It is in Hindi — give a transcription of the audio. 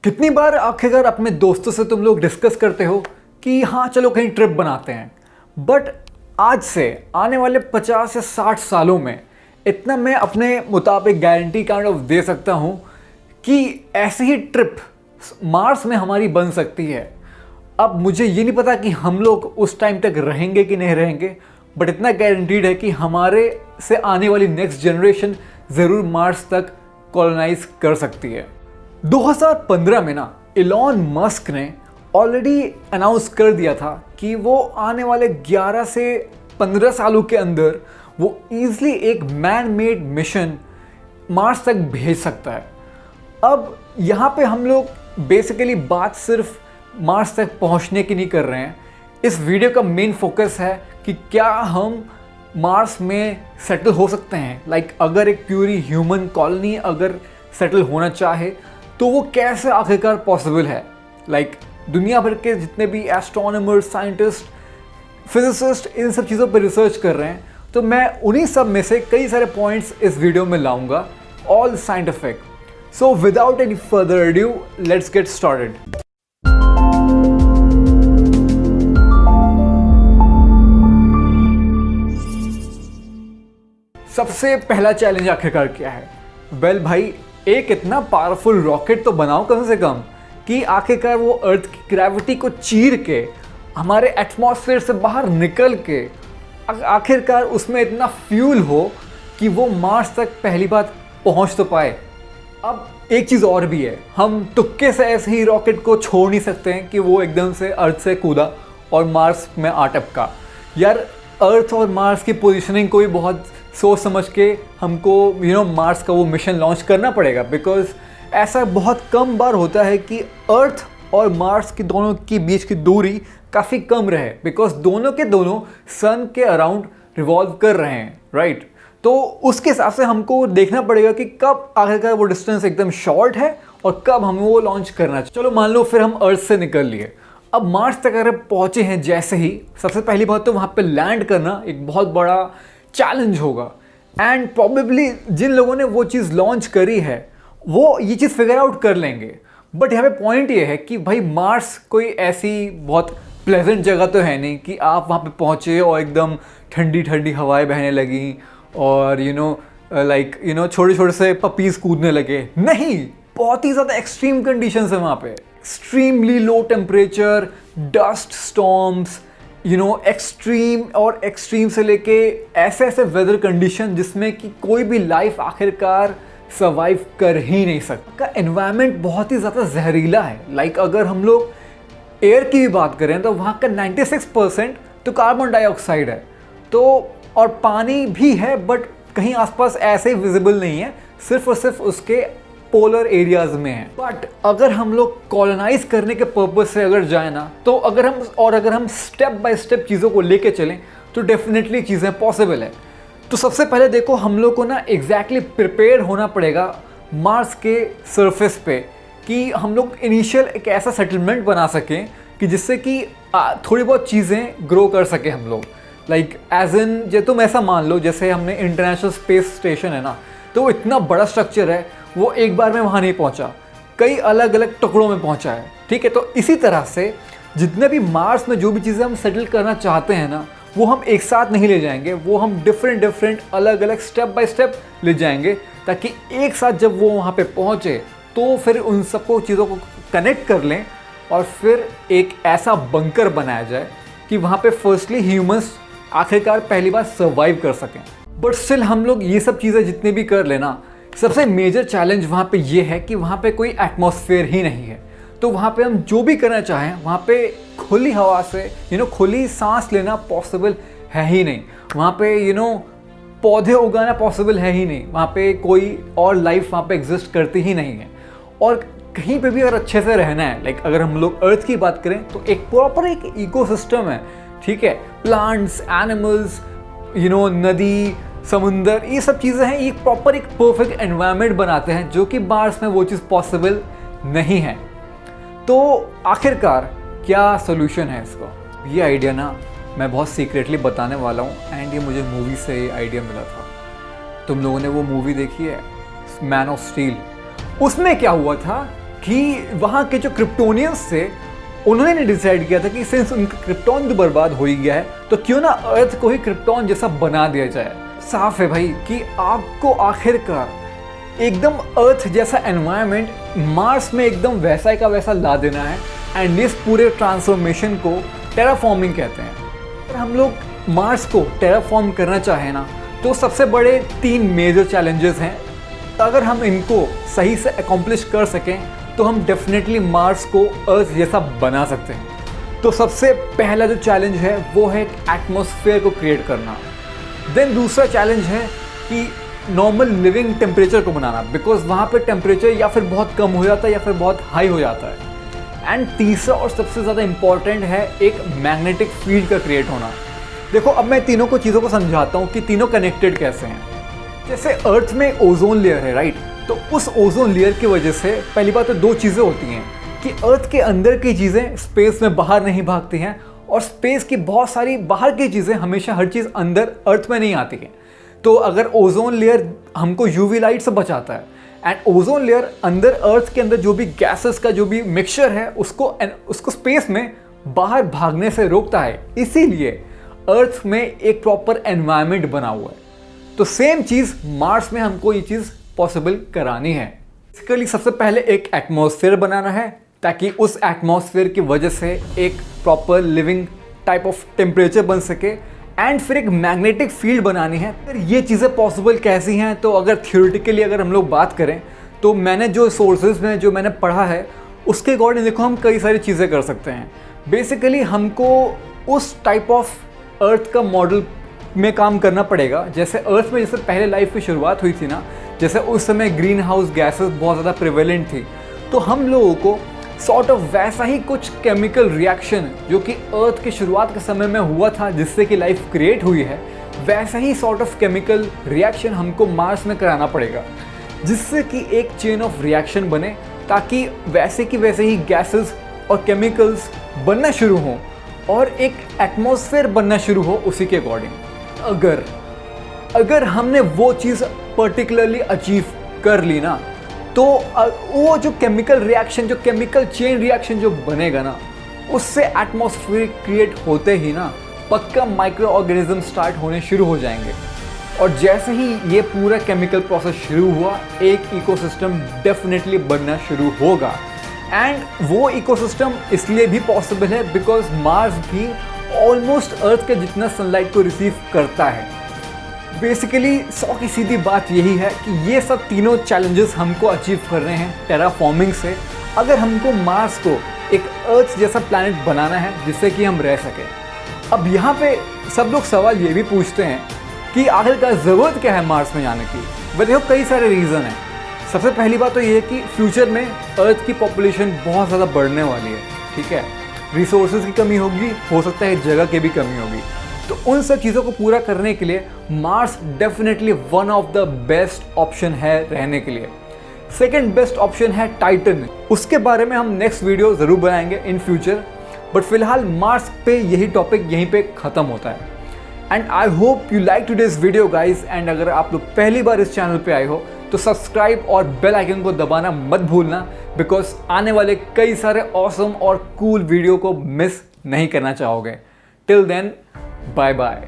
कितनी बार आखिरकार अपने दोस्तों से तुम लोग डिस्कस करते हो कि हाँ चलो कहीं ट्रिप बनाते हैं, बट आज से आने वाले 50 या 60 सालों में इतना मैं अपने मुताबिक गारंटी काइंड ऑफ दे सकता हूँ कि ऐसी ही ट्रिप मार्स में हमारी बन सकती है। अब मुझे ये नहीं पता कि हम लोग उस टाइम तक रहेंगे कि नहीं रहेंगे, बट इतना गारंटीड है कि हमारे से आने वाली नेक्स्ट जनरेशन ज़रूर मार्स तक कॉलोनाइज कर सकती है। 2015 में ना इलॉन मस्क ने ऑलरेडी अनाउंस कर दिया था कि वो आने वाले 11 से 15 सालों के अंदर वो ईजिली एक मैन मेड मिशन मार्स तक भेज सकता है। अब यहाँ पे हम लोग बेसिकली बात सिर्फ मार्स तक पहुँचने की नहीं कर रहे हैं। इस वीडियो का मेन फोकस है कि क्या हम मार्स में सेटल हो सकते हैं। लाइक अगर एक प्यूरी ह्यूमन कॉलोनी अगर सेटल होना चाहे तो वो कैसे आखिरकार पॉसिबल है। लाइक दुनिया भर के जितने भी एस्ट्रोनॉमर्स, साइंटिस्ट, फिजिसिस्ट इन सब चीज़ों पर रिसर्च कर रहे हैं, तो मैं उन्हीं सब में से कई सारे पॉइंट्स इस वीडियो में लाऊंगा, all scientific. So without any further adieu let's get started. सबसे पहला चैलेंज आखिरकार क्या है? वेल भाई, एक इतना पावरफुल रॉकेट तो बनाओ कम से कम कि आखिरकार वो अर्थ की ग्रेविटी को चीर के हमारे एटमॉस्फेयर से बाहर निकल के आखिरकार उसमें इतना फ्यूल हो कि वो मार्स तक पहली बात पहुंच तो पाए। अब एक चीज़ और भी है, हम तुक्के से ऐसे ही रॉकेट को छोड़ नहीं सकते हैं कि वो एकदम से अर्थ से कूदा और मार्स में आ टपका। यार अर्थ और मार्स की पोजीशनिंग को भी बहुत सोच समझ के हमको मार्स का वो मिशन लॉन्च करना पड़ेगा, बिकॉज ऐसा बहुत कम बार होता है कि अर्थ और मार्स की दोनों के बीच की दूरी काफ़ी कम रहे, बिकॉज दोनों के दोनों सन के अराउंड रिवॉल्व कर रहे हैं, राइट। तो उसके हिसाब से हमको देखना पड़ेगा कि कब आखिरकार वो डिस्टेंस एकदम शॉर्ट है और कब हमें वो लॉन्च करना चाहिए। चलो मान लो फिर हम अर्थ से निकल लिए, अब मार्स तक अगर पहुँचे हैं जैसे ही, सबसे पहली बात तो वहाँ पे लैंड करना एक बहुत बड़ा चैलेंज होगा। एंड प्रॉबेबली जिन लोगों ने वो चीज़ लॉन्च करी है वो ये चीज़ फिगर आउट कर लेंगे। बट यहाँ पे पॉइंट ये है कि भाई मार्स कोई ऐसी बहुत प्लेजेंट जगह तो है नहीं कि आप वहाँ पे पहुँचे और एकदम ठंडी ठंडी हवाएं बहने लगी और छोटे छोटे से पपीज़ कूदने लगे। नहीं, बहुत ही ज़्यादा एक्सट्रीम कंडीशंस है वहाँ पे। Extremely low temperature, dust storms, extreme और एक्सट्रीम से लेके ऐसे ऐसे वेदर कंडीशन जिसमें कि कोई भी लाइफ आखिरकार सर्वाइव कर ही नहीं सकता। का एनवायरनमेंट बहुत ही ज़्यादा जहरीला है। लाइक अगर हम लोग एयर की भी बात करें तो वहाँ का 96% तो कार्बन डाइऑक्साइड है, तो और पानी भी है बट कहीं आसपास ऐसे विजिबल नहीं है, सिर्फ और सिर्फ उसके पोलर एरियाज में है। बट अगर हम लोग कॉलोनाइज करने के पर्पज से अगर जाए ना, तो अगर हम स्टेप बाय स्टेप चीज़ों को लेके चलें तो डेफिनेटली चीज़ें पॉसिबल है। तो सबसे पहले देखो, हम लोग को ना एग्जैक्टली प्रिपेयर होना पड़ेगा मार्स के सरफेस पे कि हम लोग इनिशियल एक ऐसा सेटलमेंट बना सकें कि जिससे कि थोड़ी बहुत चीज़ें ग्रो कर सकें हम लोग। लाइक एज इन, जो तुम ऐसा मान लो जैसे हमने इंटरनेशनल स्पेस स्टेशन है ना, तो वो इतना बड़ा स्ट्रक्चर है, वो एक बार में वहाँ नहीं पहुँचा, कई अलग अलग टुकड़ों में पहुँचा है, ठीक है। तो इसी तरह से जितने भी मार्स में जो भी चीज़ें हम सेटल करना चाहते हैं ना, वो हम एक साथ नहीं ले जाएंगे, वो हम डिफरेंट अलग अलग स्टेप बाय स्टेप ले जाएंगे, ताकि एक साथ जब वो वहाँ पे पहुँचे तो फिर उन सबको चीज़ों को कनेक्ट कर लें और फिर एक ऐसा बंकर बनाया जाए कि वहाँ पे फर्स्टली ह्यूमंस आखिरकार पहली बार सर्वाइव कर सकें। बट स्टिल हम लोग ये सब चीज़ें जितने भी कर लेना, सबसे मेजर चैलेंज वहाँ पे ये है कि वहाँ पे कोई एटमॉस्फेयर ही नहीं है। तो वहाँ पे हम जो भी करना चाहें वहाँ पे खुली हवा से खुली सांस लेना पॉसिबल है ही नहीं। वहाँ पे पौधे उगाना पॉसिबल है ही नहीं। वहाँ पे कोई और लाइफ वहाँ पे एग्जिस्ट करती ही नहीं है। और कहीं पे भी अगर अच्छे से रहना है, लाइक अगर हम लोग अर्थ की बात करें तो एक प्रॉपर एक इकोसिस्टम है, ठीक है। प्लांट्स, एनिमल्स, नदी, समुंदर, ये सब चीज़ें हैं, ये प्रॉपर एक परफेक्ट एनवायरनमेंट बनाते हैं, जो कि मार्स में वो चीज़ पॉसिबल नहीं है। तो आखिरकार क्या सोल्यूशन है इसको? ये आइडिया ना मैं बहुत सीक्रेटली बताने वाला हूँ, एंड ये मुझे मूवी से ये आइडिया मिला था। तुम लोगों ने वो मूवी देखी है मैन ऑफ स्टील? उसमें क्या हुआ था कि वहाँ के जो क्रिप्टोनियंस थे उन्होंने डिसाइड किया था कि सिंस उनका क्रिप्टॉन तो बर्बाद हो ही गया है तो क्यों ना अर्थ को ही क्रिप्टॉन जैसा बना दिया जाए। साफ है भाई कि आपको आखिरकार एकदम अर्थ जैसा एनवायरनमेंट मार्स में एकदम वैसा का वैसा ला देना है एंड इस पूरे ट्रांसफॉर्मेशन को टेराफॉर्मिंग कहते हैं। अगर हम लोग मार्स को टेराफॉर्म करना चाहें ना तो सबसे बड़े 3 मेजर चैलेंजेस हैं। अगर हम इनको सही से अकॉम्प्लिश कर सकें तो हम डेफिनेटली मार्स को अर्थ जैसा बना सकते हैं। तो सबसे पहला जो चैलेंज है वो है एटमॉस्फेयर को क्रिएट करना। देन दूसरा चैलेंज है कि नॉर्मल लिविंग टेम्परेचर को बनाना, बिकॉज वहाँ पे टेम्परेचर या फिर बहुत कम हो जाता है या फिर बहुत हाई हो जाता है। एंड तीसरा और सबसे ज़्यादा इम्पॉर्टेंट है एक मैग्नेटिक फील्ड का क्रिएट होना। देखो अब मैं तीनों को चीज़ों को समझाता हूँ कि तीनों कनेक्टेड कैसे हैं। जैसे अर्थ में ओजोन लेयर है राइट, तो उस ओजोन लेयर की वजह से पहली बात तो 2 चीज़ें होती हैं कि अर्थ के अंदर की चीज़ें स्पेस में बाहर नहीं भागती हैं और स्पेस की बहुत सारी बाहर की चीज़ें हमेशा हर चीज़ अंदर अर्थ में नहीं आती हैं। तो अगर ओजोन लेयर हमको यूवी लाइट से बचाता है एंड ओजोन लेयर अंदर अर्थ के अंदर जो भी गैसेस का जो भी मिक्सचर है उसको स्पेस में बाहर भागने से रोकता है, इसीलिए अर्थ में एक प्रॉपर एनवायरनमेंट बना हुआ है। तो सेम चीज़ मार्स में हमको ये चीज़ पॉसिबल करानी है। बेसिकली सबसे पहले एक एटमॉस्फेयर बनाना है ताकि उस एटमॉस्फेयर की वजह से एक proper living type of temperature बन सके एंड फिर एक मैग्नेटिक फील्ड बनानी है। फिर ये चीज़ें पॉसिबल कैसी हैं, तो अगर थियोरेटिकली अगर हम लोग बात करें तो मैंने जो सोर्सेज में जो मैंने पढ़ा है उसके अकॉर्डिंग देखो हम कई सारी चीज़ें कर सकते हैं। बेसिकली हमको उस टाइप ऑफ अर्थ का मॉडल में काम करना पड़ेगा जैसे अर्थ में जैसे पहले लाइफ की शुरुआत हुई थी ना, जैसे उस समय ग्रीन हाउस गैसेस बहुत ज़्यादा प्रिवेलेंट थी, तो हम लोगों को सॉर्ट ऑफ वैसा ही कुछ केमिकल रिएक्शन जो कि अर्थ की शुरुआत के समय में हुआ था जिससे कि लाइफ क्रिएट हुई है, वैसा ही सॉर्ट ऑफ केमिकल रिएक्शन हमको मार्स में कराना पड़ेगा जिससे कि एक चेन ऑफ रिएक्शन बने ताकि वैसे की वैसे ही गैसेस और केमिकल्स बनना शुरू हों और एक एटमॉस्फेयर बनना शुरू हो उसी के अकॉर्डिंग। अगर हमने वो चीज़ पर्टिकुलरली अचीव कर ली ना तो वो जो केमिकल रिएक्शन जो केमिकल चेन रिएक्शन जो बनेगा ना उससे एटमॉस्फेयर क्रिएट होते ही ना पक्का माइक्रो ऑर्गेनिज्म स्टार्ट होने शुरू हो जाएंगे और जैसे ही ये पूरा केमिकल प्रोसेस शुरू हुआ एक इकोसिस्टम डेफिनेटली बनना शुरू होगा। एंड वो इकोसिस्टम इसलिए भी पॉसिबल है बिकॉज मार्स भी ऑलमोस्ट अर्थ के जितना सनलाइट को रिसीव करता है। बेसिकली 100 की सीधी बात यही है कि ये सब तीनों चैलेंजेस हमको अचीव कर रहे हैं टेराफॉर्मिंग से। अगर हमको मार्स को एक अर्थ जैसा प्लैनेट बनाना है जिससे कि हम रह सकें। अब यहाँ पे सब लोग सवाल ये भी पूछते हैं कि आखिरकार ज़रूरत क्या है मार्स में जाने की। वह देखो कई सारे रीज़न हैं। सबसे पहली बात तो ये है कि फ्यूचर में अर्थ की पॉपुलेशन बहुत ज़्यादा बढ़ने वाली है, ठीक है, रिसोर्सेज की कमी होगी, हो सकता है जगह की भी कमी होगी, तो उन सब चीज़ों को पूरा करने के लिए Mars definitely one of the best option है रहने के लिए। सेकंड बेस्ट ऑप्शन है टाइटन, उसके बारे में हम नेक्स्ट वीडियो ज़रूर बनाएंगे इन फ्यूचर, बट फिलहाल मार्स पे यही टॉपिक यहीं पे ख़त्म होता है। And I hope you like today's video guys. And अगर आप लोग पहली बार इस चैनल पे आए हो तो सब्सक्राइब और बेल आइकन को दबाना मत भूलना बिकॉज आने वाले कई सारे ऑसम और कूल वीडियो को मिस नहीं करना चाहोगे। Till then bye bye.